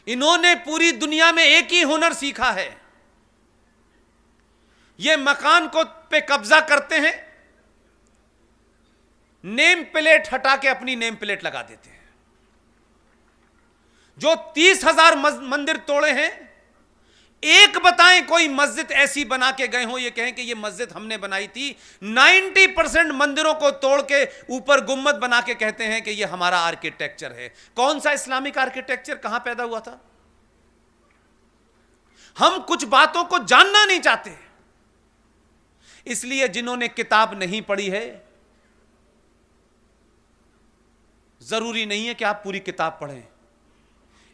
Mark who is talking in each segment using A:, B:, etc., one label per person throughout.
A: इन्होंने पूरी दुनिया में एक ही हुनर सीखा है, ये मकान को पे कब्जा करते हैं, नेम प्लेट हटा के अपनी नेम प्लेट लगा देते हैं। जो 30,000 मंदिर तोड़े हैं, एक बताएं कोई मस्जिद ऐसी बना के गए हो ये कहें कि ये मस्जिद हमने बनाई थी। 90% मंदिरों को तोड़ के ऊपर गुम्मद बना के कहते हैं कि ये हमारा आर्किटेक्चर है। कौन सा इस्लामिक आर्किटेक्चर कहां पैदा हुआ था? हम कुछ बातों को जानना नहीं चाहते, इसलिए जिन्होंने किताब नहीं पढ़ी है, जरूरी नहीं है कि आप पूरी किताब पढ़ें।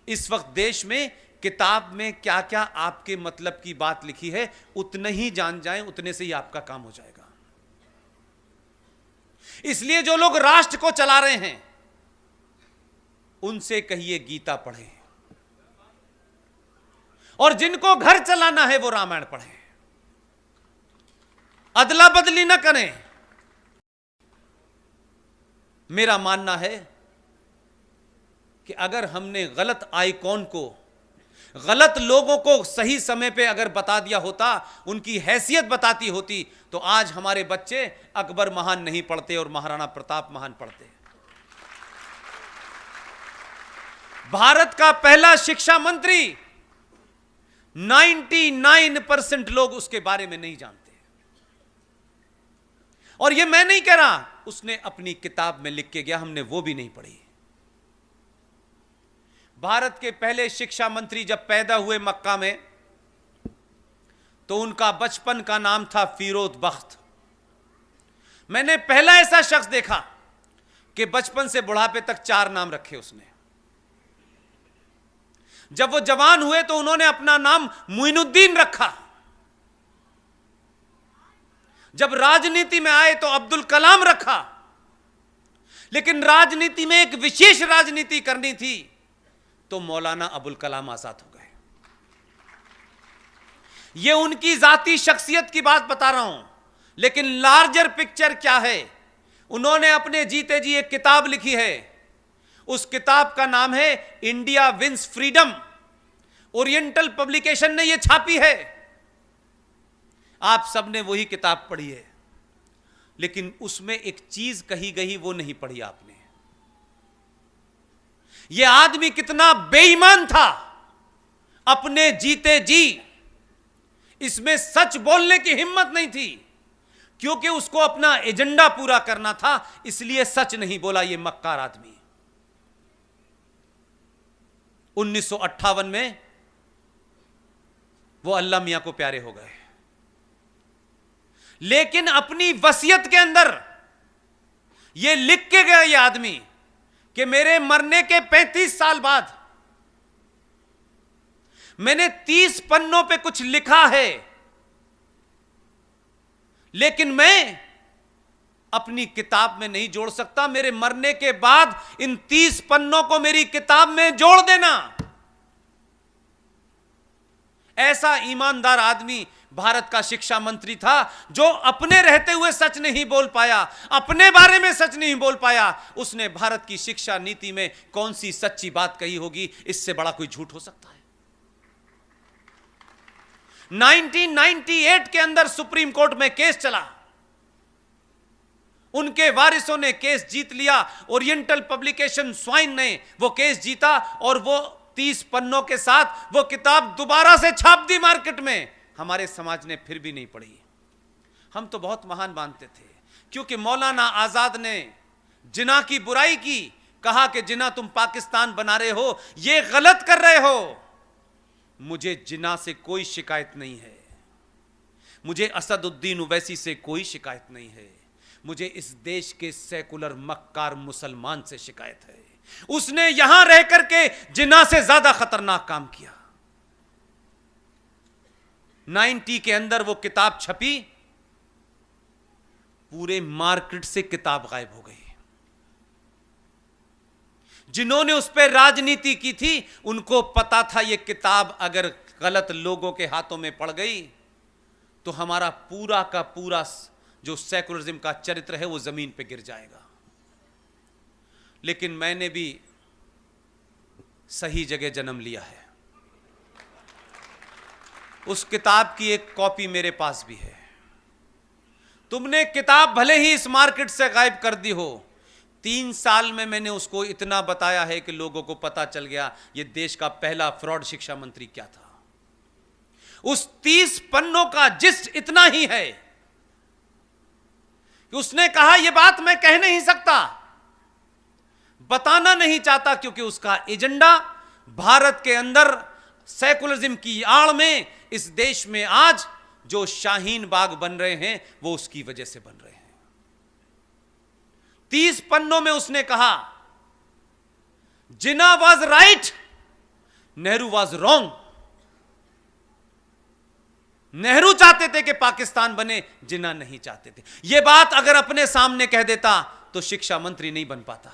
A: इस वक्त देश में किताब में क्या क्या आपके मतलब की बात लिखी है उतना ही जान जाएं, उतने से ही आपका काम हो जाएगा। इसलिए जो लोग राष्ट्र को चला रहे हैं उनसे कहिए गीता पढ़ें, और जिनको घर चलाना है वो रामायण पढ़ें। अदला बदली ना करें। मेरा मानना है कि अगर हमने गलत आइकॉन को, गलत लोगों को सही समय पे अगर बता दिया होता, उनकी हैसियत बताती होती, तो आज हमारे बच्चे अकबर महान नहीं पढ़ते और महाराणा प्रताप महान पढ़ते। भारत का पहला शिक्षा मंत्री 99% लोग उसके बारे में नहीं जानते। और यह मैं नहीं कह रहा, उसने अपनी किताब में लिख के गया, हमने वो भी नहीं पढ़ी। भारत के पहले शिक्षा मंत्री जब पैदा हुए मक्का में, तो उनका बचपन का नाम था फिरोज बख्त। मैंने पहला ऐसा शख्स देखा कि बचपन से बुढ़ापे तक 4 नाम रखे उसने। जब वो जवान हुए तो उन्होंने अपना नाम मुइनुद्दीन रखा। जब राजनीति में आए तो अब्दुल कलाम रखा। लेकिन राजनीति में एक विशेष राजनीति करनी थी तो मौलाना अबुल कलाम आजाद हो गए। यह उनकी जाती शख्सियत की बात बता रहा हूं, लेकिन लार्जर पिक्चर क्या है, उन्होंने अपने जीते जी एक किताब लिखी है। उस किताब का नाम है India wins freedom. Oriental publication ने यह छापी है। आप सबने वही किताब पढ़ी है, लेकिन उसमें एक चीज कही गई वो नहीं पढ़ी आपने। यह आदमी कितना बेईमान था, अपने जीते जी इसमें सच बोलने की हिम्मत नहीं थी, क्योंकि उसको अपना एजेंडा पूरा करना था, इसलिए सच नहीं बोला। यह मक्कार आदमी 1958 में वो अल्लाह मियां को प्यारे हो गए, लेकिन अपनी वसीयत के अंदर यह लिख के गया यह आदमी कि मेरे मरने के 35 साल बाद मैंने 30 पन्नों पे कुछ लिखा है, लेकिन मैं अपनी किताब में नहीं जोड़ सकता। मेरे मरने के बाद इन 30 पन्नों को मेरी किताब में जोड़ देना। ऐसा ईमानदार आदमी भारत का शिक्षा मंत्री था, जो अपने रहते हुए सच नहीं बोल पाया, अपने बारे में सच नहीं बोल पाया। उसने भारत की शिक्षा नीति में कौन सी सच्ची बात कही होगी? इससे बड़ा कोई झूठ हो सकता है? 1998 के अंदर सुप्रीम कोर्ट में केस चला, उनके वारिसों ने केस जीत लिया। ओरिएंटल पब्लिकेशन स्वाइन ने वो केस जीता और वो 30 पन्नों के साथ वो किताब दोबारा से छाप दी मार्केट में। हमारे समाज ने फिर भी नहीं पढ़ी। हम तो बहुत महान मानते थे, क्योंकि मौलाना आजाद ने जिना की बुराई की, कहा कि जिना तुम पाकिस्तान बना रहे हो, ये गलत कर रहे हो। मुझे जिना से कोई शिकायत नहीं है, मुझे असदुद्दीन ओवैसी से कोई शिकायत नहीं है, मुझे इस देश के सेकुलर मक्कार मुसलमान से शिकायत है। उसने यहां रह करके जिना से ज्यादा खतरनाक काम किया। 90 के अंदर वो किताब छपी, पूरे मार्केट से किताब गायब हो गई। जिन्होंने उस पर राजनीति की थी उनको पता था ये किताब अगर गलत लोगों के हाथों में पड़ गई तो हमारा पूरा का पूरा जो सेकुलरिज्म का चरित्र है वो जमीन पे गिर जाएगा। लेकिन मैंने भी सही जगह जन्म लिया है। उस किताब की एक कॉपी मेरे पास भी है। तुमने किताब भले ही इस मार्केट से गायब कर दी हो, 3 साल में मैंने उसको इतना बताया है कि लोगों को पता चल गया ये देश का पहला फ्रॉड शिक्षा मंत्री क्या था। उस 30 पन्नों का जिस्ट इतना ही है कि उसने कहा यह बात मैं कह नहीं सकता, बताना नहीं चाहता, क्योंकि उसका एजेंडा भारत के अंदर सेकुलरिज्म की आड़ में इस देश में आज जो शाहीन बाग बन रहे हैं वो उसकी वजह से बन रहे हैं। 30 पन्नों में उसने कहा Jinnah was right, Nehru was wrong. Nehru चाहते थे कि पाकिस्तान बने, जिन्ना नहीं चाहते थे। यह बात अगर अपने सामने कह देता तो शिक्षा मंत्री नहीं बन पाता।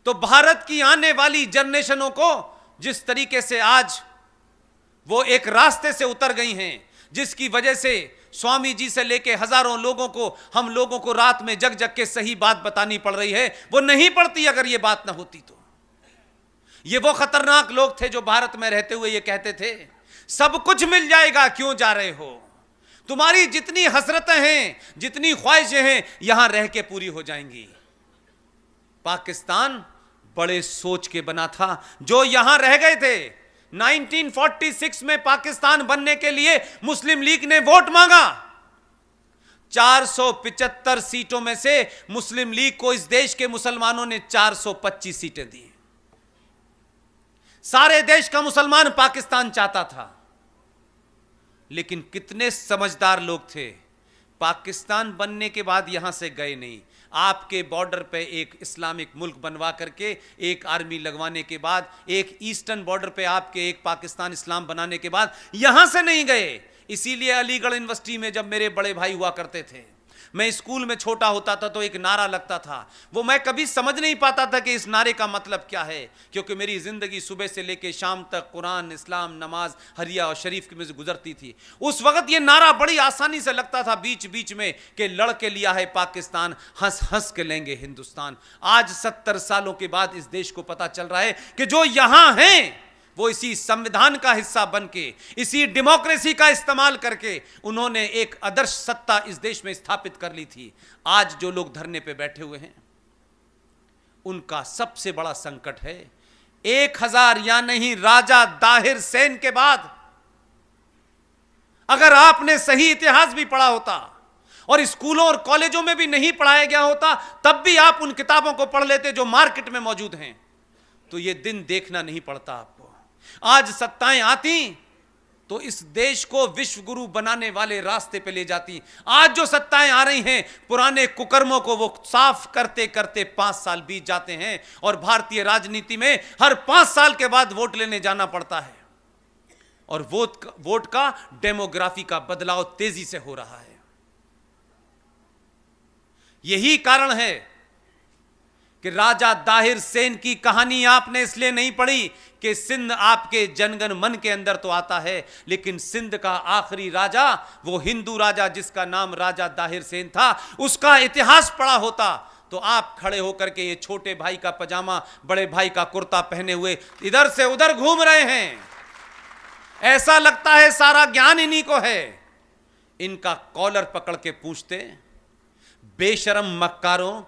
A: तो भारत की आने वाली जनरेशनों को जिस तरीके से आज वो एक रास्ते से उतर गई हैं, जिसकी वजह से स्वामी जी से लेके हजारों लोगों को, हम लोगों को रात में जग जग के सही बात बतानी पड़ रही है, वो नहीं पड़ती अगर ये बात ना होती तो। ये वो खतरनाक लोग थे जो भारत में रहते हुए ये कहते थे सब कुछ मिल जाएगा, क्यों जा रहे हो, तुम्हारी जितनी हसरतें हैं, जितनी ख्वाहिशें हैं, यहां रह के पूरी हो जाएंगी। पाकिस्तान बड़े सोच के बना था, जो यहां रह गए थे। 1946 में पाकिस्तान बनने के लिए मुस्लिम लीग ने वोट मांगा। 475 सीटों में से मुस्लिम लीग को इस देश के मुसलमानों ने 425 सीटें दी। सारे देश का मुसलमान पाकिस्तान चाहता था, लेकिन कितने समझदार लोग थे, पाकिस्तान बनने के बाद यहां से गए नहीं। आपके बॉर्डर पे एक इस्लामिक मुल्क बनवा करके, एक आर्मी लगवाने के बाद, एक ईस्टर्न बॉर्डर पे आपके एक पाकिस्तान इस्लाम बनाने के बाद यहां से नहीं गए। इसीलिए अलीगढ़ यूनिवर्सिटी में जब मेरे बड़े भाई हुआ करते थे, मैं स्कूल में छोटा होता था तो एक नारा लगता था, वो मैं कभी समझ नहीं पाता था कि इस नारे का मतलब क्या है, क्योंकि मेरी जिंदगी सुबह से लेकर शाम तक कुरान, इस्लाम, नमाज, हरिया और शरीफ में गुजरती थी। उस वक्त ये नारा बड़ी आसानी से लगता था बीच बीच में कि लड़ के लिया है पाकिस्तान, हंस हंस के लेंगे हिंदुस्तान। आज 70 सालों के बाद इस देश को पता चल रहा है कि जो यहां हैं वो इसी संविधान का हिस्सा बनके, इसी डेमोक्रेसी का इस्तेमाल करके उन्होंने एक आदर्श सत्ता इस देश में स्थापित कर ली थी। आज जो लोग धरने पे बैठे हुए हैं, उनका सबसे बड़ा संकट है 1000 या नहीं राजा दाहिर सेन के बाद अगर आपने सही इतिहास भी पढ़ा होता और स्कूलों और कॉलेजों में भी नहीं पढ़ाया गया होता, तब भी आप उन किताबों को पढ़ लेते जो मार्केट में मौजूद हैं, तो यह दिन देखना नहीं पड़ता आपको। आज सत्ताएं आती तो इस देश को विश्व गुरु बनाने वाले रास्ते पे ले जाती। आज जो सत्ताएं आ रही हैं, पुराने कुकर्मों को वो साफ करते करते 5 साल बीत जाते हैं, और भारतीय राजनीति में हर 5 साल के बाद वोट लेने जाना पड़ता है, और वोट का डेमोग्राफी का बदलाव तेजी से हो रहा है। यही कारण है कि राजा दाहिर सेन की कहानी आपने इसलिए नहीं पढ़ी कि सिंध आपके जनगण मन के अंदर तो आता है, लेकिन सिंध का आखिरी राजा, वो हिंदू राजा जिसका नाम राजा दाहिर सेन था, उसका इतिहास पढ़ा होता तो आप खड़े होकर के ये छोटे भाई का पजामा, बड़े भाई का कुर्ता पहने हुए इधर से उधर घूम रहे हैं। ऐसा लगता है सारा ज्ञान इन्हीं को है। इनका कॉलर पकड़ के पूछते, बेशरम मक्कारों,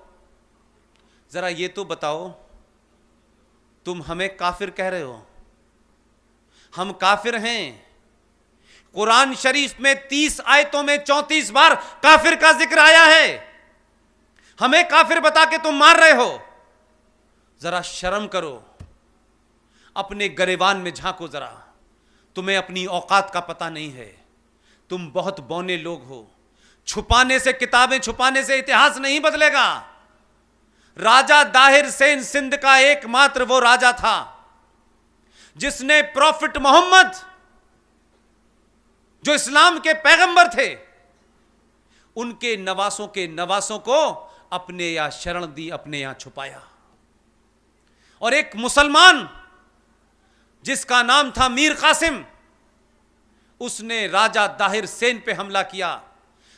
A: जरा ये तो बताओ, तुम हमें काफिर कह रहे हो? हम काफिर हैं। कुरान शरीफ में 30 आयतों में 34 बार काफिर का जिक्र आया है। हमें काफिर बता के तुम मार रहे हो? जरा शर्म करो, अपने गरेबान में झांको जरा। तुम्हें अपनी औकात का पता नहीं है, तुम बहुत बौने लोग हो। छुपाने से, किताबें छुपाने से इतिहास नहीं बदलेगा। राजा दाहिर सेन सिंध का एकमात्र वो राजा था जिसने प्रॉफिट मोहम्मद, जो इस्लाम के पैगंबर थे, उनके नवासों के नवासों को अपने यहां शरण दी, अपने यहां छुपाया। और एक मुसलमान जिसका नाम था मीर कासिम, उसने राजा दाहिर सेन पे हमला किया।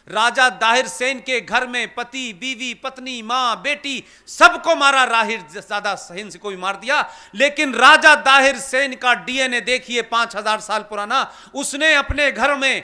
A: राजा दाहिर सेन के घर में पति, बीवी, पत्नी, मां, बेटी सबको मारा, राहिर ज्यादा हिंस को भी मार दिया। लेकिन राजा दाहिर सेन का डीएनए देखिए 5000 साल पुराना, उसने अपने घर में